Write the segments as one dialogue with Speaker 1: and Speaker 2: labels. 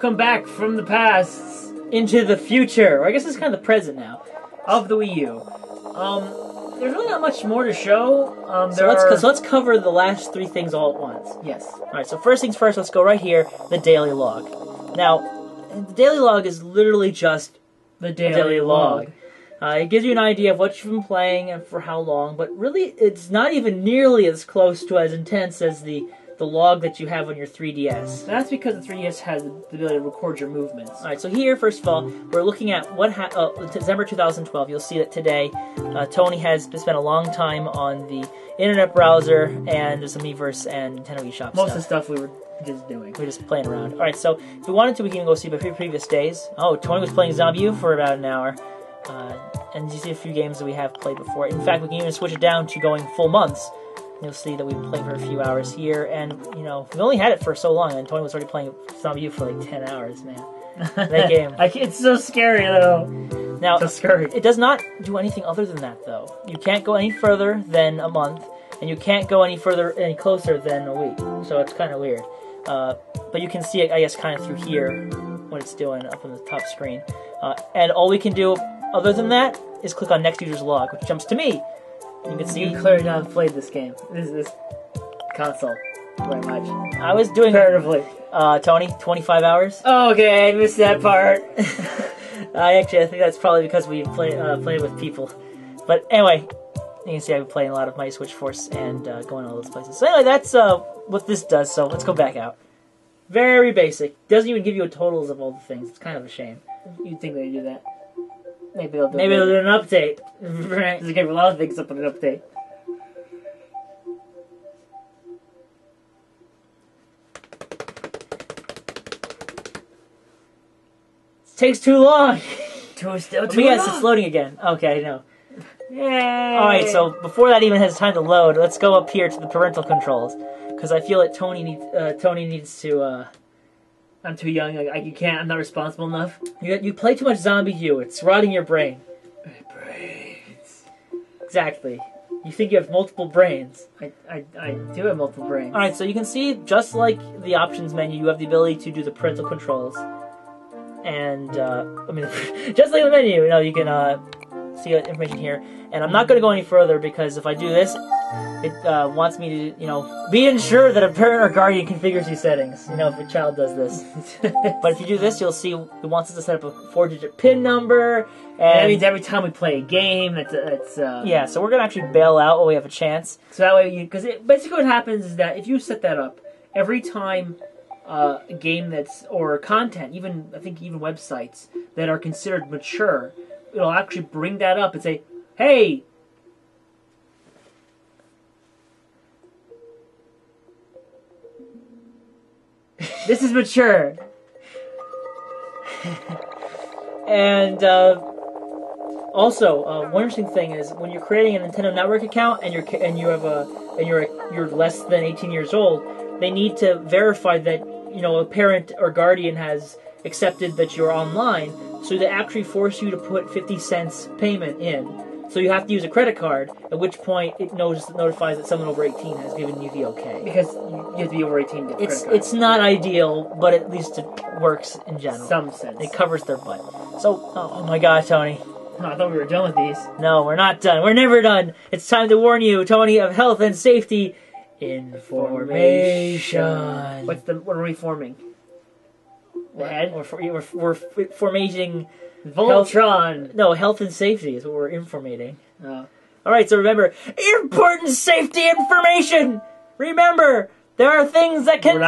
Speaker 1: come back from the past
Speaker 2: into the future, or I guess it's kind of the present now, of the Wii U. There's really not much more to show. So let's cover the last three things all at once.
Speaker 1: Yes.
Speaker 2: Alright, so first things first, let's go right here, the daily log. Now, the daily log is literally just
Speaker 1: the daily log.
Speaker 2: It gives you an idea of what you've been playing and for how long, but really it's not even nearly as close to as intense as the log that you have on your 3DS.
Speaker 1: That's because the 3DS has the ability to record your movements.
Speaker 2: Alright, so here, first of all, we're looking at December 2012. You'll see that today, Tony has spent a long time on the internet browser, and there's some Miiverse and Nintendo eShop
Speaker 1: Most of the stuff we were just doing.
Speaker 2: We're just playing around. Alright, so if we wanted to, we can go see the previous days. Oh, Tony was playing Zombie U for about an hour. And you see a few games that we have played before. In fact, we can even switch it down to going full months. You'll see that we've played for a few hours here, and, you know, we only had it for so long, and Tony was already playing Zombie U for like 10 hours, man. That game.
Speaker 1: It's so scary, though.
Speaker 2: Now,
Speaker 1: so scary.
Speaker 2: It does not do anything other than that, though. You can't go any further than a month, and you can't go any closer than a week, so it's kind of weird. But you can see it, I guess, kind of through here, what it's doing up on the top screen. And all we can do, other than that, is click on Next User's Log, which jumps to me. You can see...
Speaker 1: You clearly not played this game. This console very much.
Speaker 2: I was doing...
Speaker 1: Comparatively.
Speaker 2: Tony, 25 hours.
Speaker 1: Oh, okay, I missed that part.
Speaker 2: I think that's probably because we played with people. But anyway, you can see I've been playing a lot of Mighty Switch Force and going all those places. So anyway, that's what this does, so let's go back out. Very basic. Doesn't even give you totals of all the things. It's kind of a shame.
Speaker 1: You'd think they'd do that. Maybe they'll do
Speaker 2: an update.
Speaker 1: Right. They gave a lot of things up in an update.
Speaker 2: It takes too long.
Speaker 1: Yes,
Speaker 2: it's loading again. Okay, no.
Speaker 1: Yay!
Speaker 2: Alright, so before that even has time to load, let's go up here to the parental controls. Because I feel that Tony needs to,
Speaker 1: I'm too young, you can't, I'm not responsible enough.
Speaker 2: You play too much Zombie U, it's rotting your brain.
Speaker 1: My brains.
Speaker 2: Exactly. You think you have multiple brains.
Speaker 1: I do have multiple brains.
Speaker 2: Alright, so you can see, just like the options menu, you have the ability to do the parental controls. And, just like the menu, you can, see information here. And I'm not going to go any further, because if I do this, it wants me to, be ensured that a parent or guardian configures these settings, if a child does this. But if you do this, you'll see it wants us to set up a 4-digit PIN number. And
Speaker 1: that means every time we play a game,
Speaker 2: yeah, so we're going to actually bail out while we have a chance.
Speaker 1: So that way, because basically what happens is that if you set that up, every time a game or content, I think even websites that are considered mature, it'll actually bring that up and say, hey, this is mature.
Speaker 2: And also, one interesting thing is when you're creating a Nintendo Network account and you're less than 18 years old, they need to verify that a parent or guardian has accepted that you're online. So they actually force you to put 50 cents payment in. So you have to use a credit card, at which point it notifies that someone over 18 has given you the okay.
Speaker 1: Because you have to be over 18 to get credit card.
Speaker 2: It's not ideal, but at least it works in general.
Speaker 1: Some sense.
Speaker 2: It covers their butt. So, oh my god, Tony.
Speaker 1: Oh, I thought we were done with these.
Speaker 2: No, we're not done. We're never done. It's time to warn you, Tony, of health and safety information.
Speaker 1: What are we forming? The head?
Speaker 2: We're formating...
Speaker 1: Voltron!
Speaker 2: Health and safety is what we're informating.
Speaker 1: Oh.
Speaker 2: Alright, so remember, important safety information! Remember, there are things that can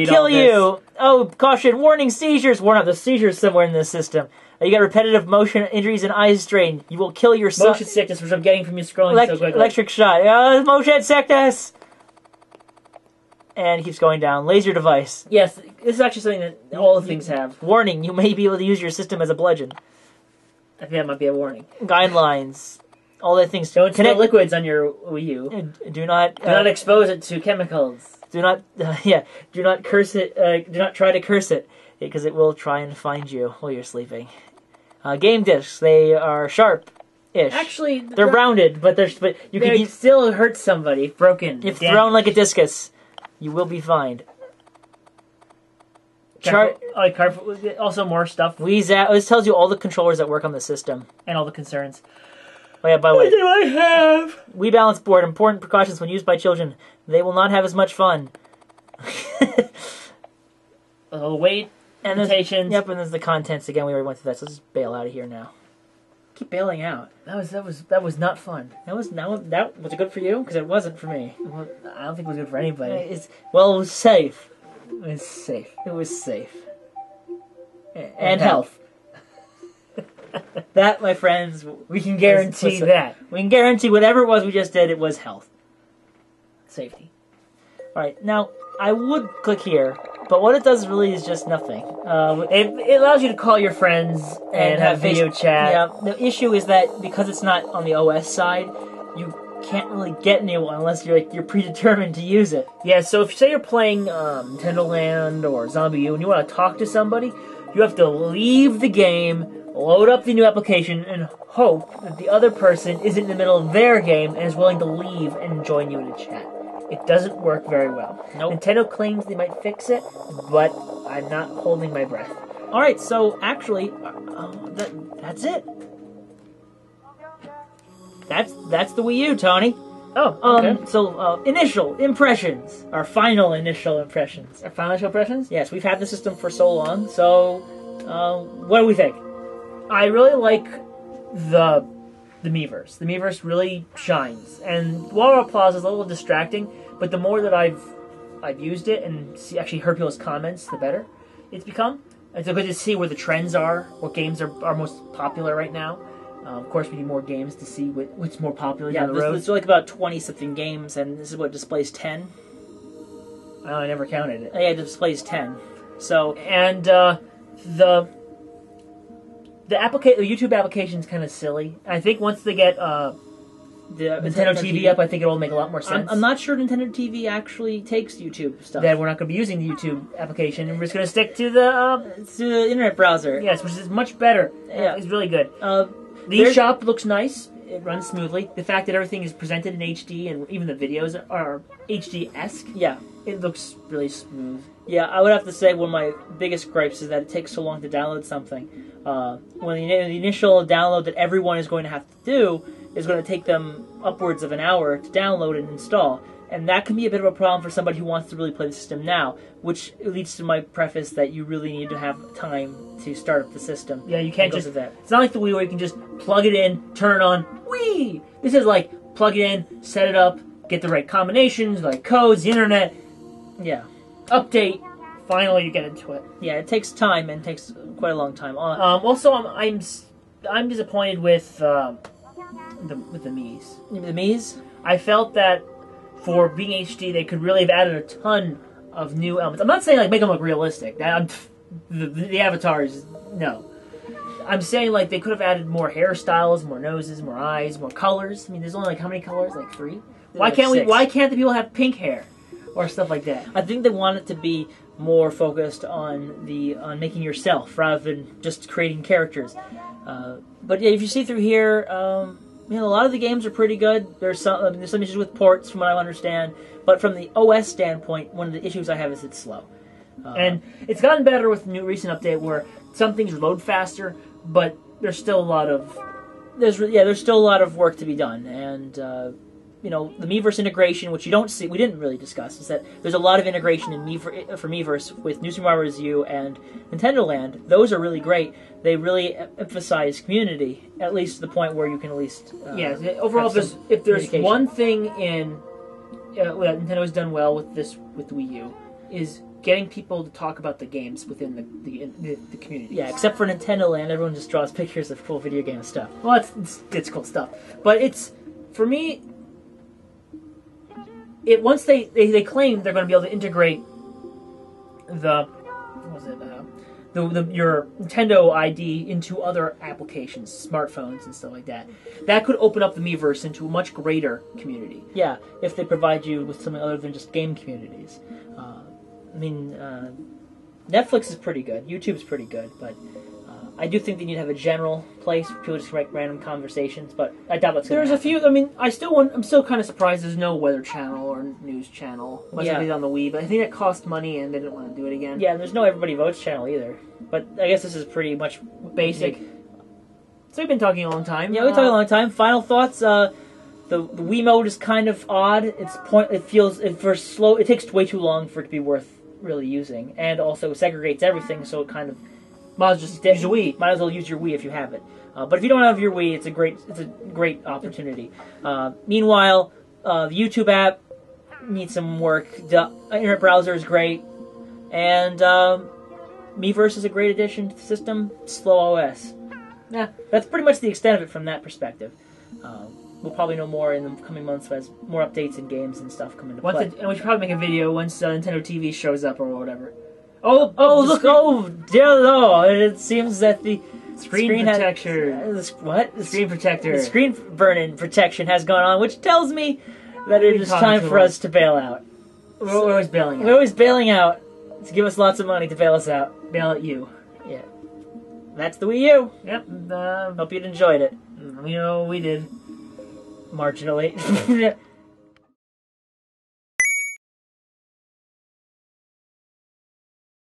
Speaker 2: kill you! Oh, caution, warning, seizures! Warn out, there's seizures somewhere in this system. You got repetitive motion injuries and eye strain. You will kill your son.
Speaker 1: Motion sickness, which I'm getting from you scrolling so quickly.
Speaker 2: Electric shot. Motion sickness! And it keeps going down. Laser device.
Speaker 1: Yes, this is actually something that all the things have.
Speaker 2: Warning, you may be able to use your system as a bludgeon.
Speaker 1: I think that might be a warning.
Speaker 2: Guidelines. All the things.
Speaker 1: Don't spill liquids on your Wii U.
Speaker 2: Do not
Speaker 1: expose it to chemicals.
Speaker 2: Do not curse it. Do not try to curse it, because it will try and find you while you're sleeping. Game discs. They are sharp-ish.
Speaker 1: Actually,
Speaker 2: they're rounded, but you can
Speaker 1: still hurt somebody. Broken.
Speaker 2: If thrown like a discus, you will be fined.
Speaker 1: Also more stuff.
Speaker 2: This tells you all the controllers that work on the system.
Speaker 1: And all the concerns.
Speaker 2: Oh yeah, by the way.
Speaker 1: What do I have?
Speaker 2: Wii Balance Board. Important precautions when used by children. They will not have as much fun.
Speaker 1: Weight,
Speaker 2: and
Speaker 1: limitations.
Speaker 2: Yep, and there's the contents again. We already went through that, so let's just bail out of here now. Keep bailing out.
Speaker 1: That was not fun.
Speaker 2: That was it good for you? Because it wasn't for me.
Speaker 1: Well, I don't think it was good for anybody.
Speaker 2: It was safe.
Speaker 1: It was safe.
Speaker 2: It was safe. And health. That, my friends,
Speaker 1: we can guarantee that.
Speaker 2: We can guarantee whatever it was we just did, it was health.
Speaker 1: Safety.
Speaker 2: Alright, now, I would click here, but what it does really is just nothing.
Speaker 1: It allows you to call your friends and have video chat.
Speaker 2: Yeah, the issue is that because it's not on the OS side, you can't really get anyone unless you're predetermined to use it.
Speaker 1: Yeah, so if say you're playing Nintendo Land or Zombie U and you want to talk to somebody, you have to leave the game, load up the new application, and hope that the other person isn't in the middle of their game and is willing to leave and join you in a chat. It doesn't work very well.
Speaker 2: Nope.
Speaker 1: Nintendo claims they might fix it, but I'm not holding my breath.
Speaker 2: Alright, so actually, that's it. That's the Wii U, Tony.
Speaker 1: Oh, okay.
Speaker 2: So, initial impressions. Our final initial impressions.
Speaker 1: Our final initial impressions?
Speaker 2: Yes, we've had the system for so long, so, what do we think?
Speaker 1: I really like the Miiverse. The Miiverse really shines. And Water Plaza is a little distracting, but the more that I've used it and actually heard people's comments, the better it's become. It's good to see where the trends are, what games are most popular right now. Of course, we need more games to see what's more popular down the road.
Speaker 2: There's like about 20-something games, and this is what displays 10.
Speaker 1: Oh, I never counted it.
Speaker 2: Yeah, it displays 10. So,
Speaker 1: and the YouTube application is kind of silly. I think once they get the Nintendo TV up, I think it will make a lot more sense.
Speaker 2: I'm not sure Nintendo TV actually takes YouTube stuff.
Speaker 1: That we're not going to be using the YouTube application, and we're just going to stick to the
Speaker 2: internet browser.
Speaker 1: Yes, which is much better.
Speaker 2: Yeah,
Speaker 1: it's really good. The eShop looks nice. It runs smoothly. The fact that everything is presented in HD and even the videos are HD-esque.
Speaker 2: Yeah.
Speaker 1: It looks really smooth.
Speaker 2: Yeah, I would have to say one of my biggest gripes is that it takes so long to download something. When the initial download that everyone is going to have to do is going to take them upwards of an hour to download and install. And that can be a bit of a problem for somebody who wants to really play the system now, which leads to my preface that you really need to have time to start up the system.
Speaker 1: Yeah, you can't just... It's not like the Wii where you can just plug it in, turn it on, Wii! This is like, plug it in, set it up, get the right combinations, like codes, the internet.
Speaker 2: Yeah.
Speaker 1: Update. Finally, you get into it.
Speaker 2: Yeah, it takes time and takes quite a long time.
Speaker 1: Also, I'm disappointed with the Miis.
Speaker 2: The Miis?
Speaker 1: I felt that for being HD, they could really have added a ton of new elements. I'm not saying like make them look realistic. The avatars, no. I'm saying like they could have added more hairstyles, more noses, more eyes, more colors. I mean, there's only like how many colors? Like 3. Why can't the people have pink hair or stuff like that?
Speaker 2: I think they want it to be more focused on making yourself rather than just creating characters. But yeah, if you see through here, a lot of the games are pretty good. There's some issues with ports, from what I understand. But from the OS standpoint, one of the issues I have is it's slow.
Speaker 1: And it's gotten better with the new recent update, where some things load faster, but there's still a lot of
Speaker 2: there's still a lot of work to be done. And the Miiverse integration, which we didn't really discuss, is that there's a lot of integration for Miiverse with New Super Mario Bros. U and Nintendo Land. Those are really great. They really emphasize community, at least to the point where you can at least
Speaker 1: overall, if there's one thing that Nintendo has done well with the Wii U, is getting people to talk about the games within the community.
Speaker 2: Yeah, except for Nintendo Land, everyone just draws pictures of cool video game stuff.
Speaker 1: Well, it's cool stuff, but for me. Once they claim they're going to be able to integrate your Nintendo ID into other applications, smartphones and stuff like that. That could open up the Miiverse into a much greater community.
Speaker 2: Yeah, if they provide you with something other than just game communities. Netflix is pretty good, YouTube's pretty good, but I do think they need to have a general place where people just write random conversations, but I doubt that's going to
Speaker 1: There's a few. I mean, I'm still kind of surprised there's no weather channel or news channel. Much like it on the Wii, but I think it cost money and they didn't want to do it again.
Speaker 2: Yeah, and there's no Everybody Votes channel either. But I guess this is pretty much
Speaker 1: basic. So we've been talking a long time.
Speaker 2: Yeah, we've been talking a long time. Final thoughts. The Wii mode is kind of odd. It takes way too long for it to be worth really using, and also segregates everything, so it kind of
Speaker 1: might as well just use your Wii.
Speaker 2: Might as well use your Wii if you have it. But if you don't have your Wii, it's a great opportunity. Meanwhile, the YouTube app needs some work. The internet browser is great, and Miiverse is a great addition to the system. Slow OS. Yeah, that's pretty much the extent of it from that perspective. We'll probably know more in the coming months as more updates and games and stuff come into play.
Speaker 1: And we should probably make a video once Nintendo TV shows up or whatever.
Speaker 2: Dear Lord! It seems that the
Speaker 1: screen protector.
Speaker 2: What?
Speaker 1: Screen protector.
Speaker 2: The screen burn-in protection has gone on, which tells me that it is time for us to bail out.
Speaker 1: We're always bailing out.
Speaker 2: We're always bailing out to give us lots of money to bail us out.
Speaker 1: Bail at you.
Speaker 2: Yeah. That's the Wii U.
Speaker 1: Yep.
Speaker 2: Hope you'd enjoyed it.
Speaker 1: We did.
Speaker 2: Marginally.